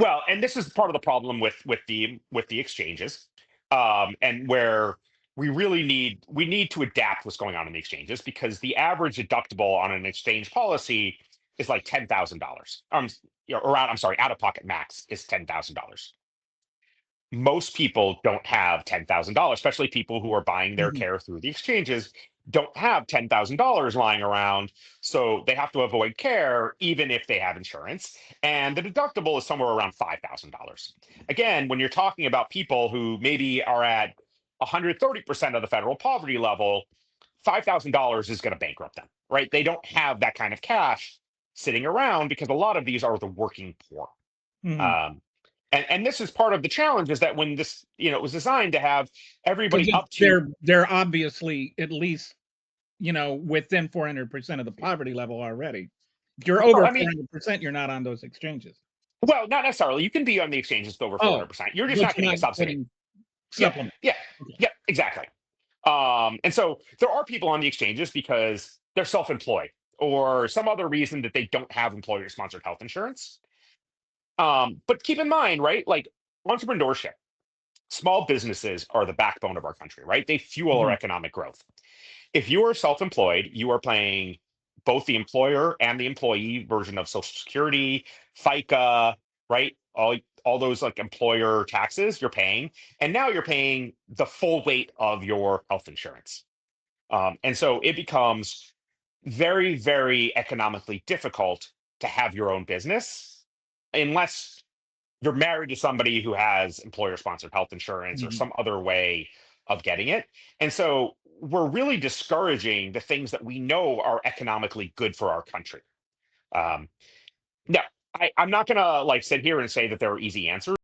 Well, and this is part of the problem with the exchanges, and where we need to adapt what's going on in the exchanges because the average deductible on an exchange policy is like $10,000. Around, I'm sorry, out of pocket max is $10,000. Most people don't have $10,000, especially people who are buying their Mhm. care through the exchanges, don't have $10,000 lying around. So they have to avoid care even if they have insurance. And the deductible is somewhere around $5,000. Again, when you're talking about people who maybe are at 130% of the federal poverty level, $5,000 is going to bankrupt them, right? They don't have that kind of cash sitting around because a lot of these are the working poor. Mhm. Um, and this is part of the challenge is that when this, it was designed to have everybody Because up to, they're obviously at least, within 400% of the poverty level already. If you're well, over I mean, 400%, you're not on those exchanges. well, not necessarily. You can be on the exchanges with over Oh, 400%. You're just but not you're getting not a subsidy. getting Yeah, supplement. yeah, Okay. yeah, exactly. And so there are people on the exchanges because they're self-employed or some other reason that they don't have employer-sponsored health insurance. But keep in mind, right? Like entrepreneurship, small businesses are the backbone of our country, right? They fuel our Mhm. economic growth. If you are self-employed, you are paying both the employer and the employee version of Social Security, FICA, right? All those like employer taxes you're paying, and now you're paying the full weight of your health insurance. And so it becomes very, very economically difficult to have your own business unless you're married to somebody who has employer sponsored health insurance or Mhm. some other way of getting it. And so we're really discouraging the things that we know are economically good for our country. Um, Now, I'm not going to like sit here and say that there are easy answers.